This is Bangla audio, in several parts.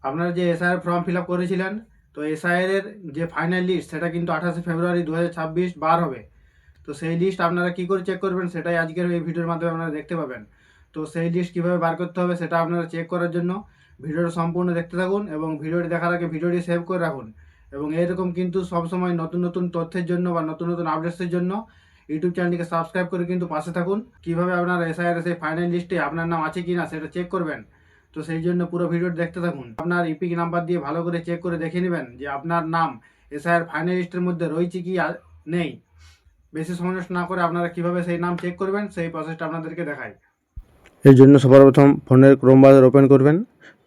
আপনারা যে এসআইআর ফর্ম ফিল আপ করেছিলেন, তো এসআইআর যে ফাইনাল লিস্ট সেটা কিন্তু 28শে ফেব্রুয়ারি 2026 বার হবে। তো সেই লিস্ট আপনারা কী করে চেক করবেন সেটাই আজকের এই ভিডিওর মাধ্যমে আপনারা দেখতে পাবেন। তো সেই লিস্ট কীভাবে বার করতে হবে সেটা আপনারা চেক করার জন্য ভিডিওটা সম্পূর্ণ দেখতে থাকুন এবং ভিডিওটি দেখার আগে ভিডিওটি সেভ করে রাখুন। এবং এরকম কিন্তু সবসময় নতুন নতুন তথ্যের জন্য বা নতুন নতুন আপডেটসের জন্য ইউটিউব চ্যানেলটিকে সাবস্ক্রাইব করে কিন্তু পাশে থাকুন। কীভাবে আপনার এসআইআর সেই ফাইনাল লিস্টে আপনার নাম আছে কি না সেটা চেক করবেন, তো সেই জন্য পুরো ভিডিওটি দেখতে থাকুন। আপনার ইপিক নাম্বার দিয়ে ভালো করে চেক করে দেখে নেবেন যে আপনার নাম এসআইআর ফাইনাল লিস্টের মধ্যে রয়েছে কি নেই। বেশি সময় নষ্ট না করে আপনারা কীভাবে সেই নাম চেক করবেন সেই প্রসেসটা আপনাদেরকে দেখাই। এর জন্য সবার প্রথম ফোনের ক্রোম ব্রাউজার ওপেন করবেন,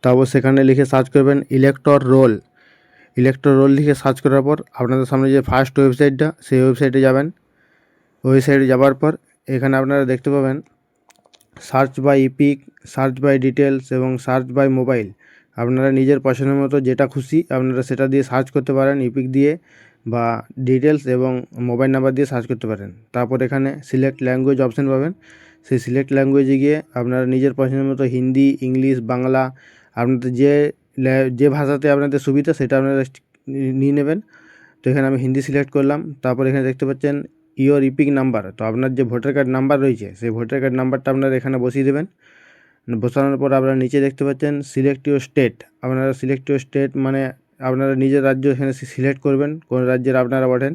তারপর সেখানে লিখে সার্চ করবেন ইলেক্টর রোল। ইলেক্টর রোল লিখে সার্চ করার পর আপনাদের সামনে যে ফার্স্ট ওয়েবসাইটটা সেই ওয়েবসাইটে যাবেন। ওয়েবসাইটে যাওয়ার পর এখানে আপনারা দেখতে পাবেন search by EPIC, search by details এবং সার্চ বাই মোবাইল। আপনারা নিজের পছন্দের মতো যেটা খুশি আপনারা সেটা দিয়ে সার্চ করতে পারেন, ইপিক দিয়ে বা ডিটেলস এবং মোবাইল নাম্বার দিয়ে সার্চ করতে পারেন। তারপর এখানে সিলেক্ট ল্যাঙ্গুয়েজ অপশান পাবেন। সেই সিলেক্ট ল্যাঙ্গুয়েজে গিয়ে আপনারা নিজের পছন্দের মতো হিন্দি, ইংলিশ, বাংলা আপনাদের যে ভাষাতে আপনাদের সুবিধা সেটা আপনারা নিয়ে নেবেন। তো এখানে আমি হিন্দি সিলেক্ট করলাম। তারপর এখানে দেখতে পাচ্ছেন ইওর ইপিক নাম্বার, তো আপনার যে ভোটার কার্ড নাম্বার রয়েছে সেই ভোটার কার্ড নাম্বারটা আপনারা এখানে বসিয়ে দেবেন। বসানোর পর আপনারা নিচে দেখতে পাচ্ছেন সিলেক্ট ইউর স্টেট। আপনারা সিলেক্ট ইউর স্টেট মানে আপনারা নিজের রাজ্য এখানে সিলেক্ট করবেন, কোন রাজ্যের আপনারা ওঠেন।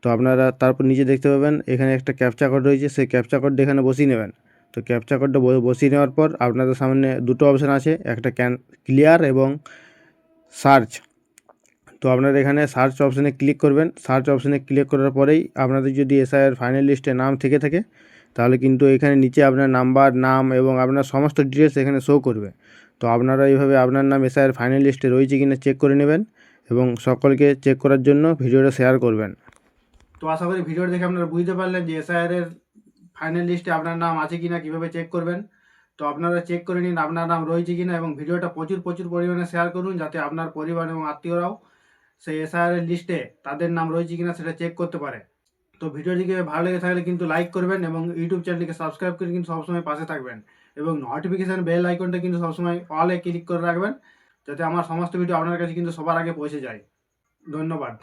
তো আপনারা তারপর নিচে দেখতে পাবেন এখানে একটা ক্যাপচা কোড রয়েছে, সেই ক্যাপচা কোডটা এখানে বসিয়ে নেবেন। তো ক্যাপচা কোডটা বসিয়ে নেওয়ার পর আপনাদের সামনে দুটো অপশান আছে, একটা ক্লিয়ার এবং সার্চ। তো আপনারা এখানে সার্চ অপশানে ক্লিক করবেন। সার্চ অপশানে ক্লিক করার পরেই আপনাদের যদি এসআইআর ফাইনাল লিস্টে নাম থেকে থাকে তাহলে কিন্তু এখানে নিচে আপনার নাম্বার, নাম এবং আপনার সমস্ত ডিটেলস এখানে শো করবে। তো আপনারা এইভাবে আপনার নাম এসআইআর ফাইনাল লিস্টে রয়েছে কিনা চেক করে নেবেন এবং সকলকে চেক করার জন্য ভিডিওটা শেয়ার করবেন। তো আশা করি ভিডিওটা দেখে আপনারা বুঝতে পারলেন যে এসআইআর ফাইনাল লিস্টে আপনার নাম আছে কিনা কীভাবে চেক করবেন। তো আপনারা চেক করে নিন আপনার নাম রয়েছে কিনা এবং ভিডিওটা প্রচুর পরিমাণে শেয়ার করুন যাতে আপনার পরিবার এবং আত্মীয়রাও সেই এসআইআর লিস্টে তাদের নাম রয়েছে কিনা সেটা চেক করতে পারে। তো ভিডিওটিকে ভালো লেগে থাকলে কিন্তু লাইক করবেন এবং ইউটিউব চ্যানেলটিকে সাবস্ক্রাইব করে কিন্তু সবসময় পাশে থাকবেন এবং নোটিফিকেশান বেল আইকনটা কিন্তু সবসময় অলে ক্লিক করে রাখবেন যাতে আমার সমস্ত ভিডিও আপনার কাছে কিন্তু সবার আগে পৌঁছে যায়। ধন্যবাদ।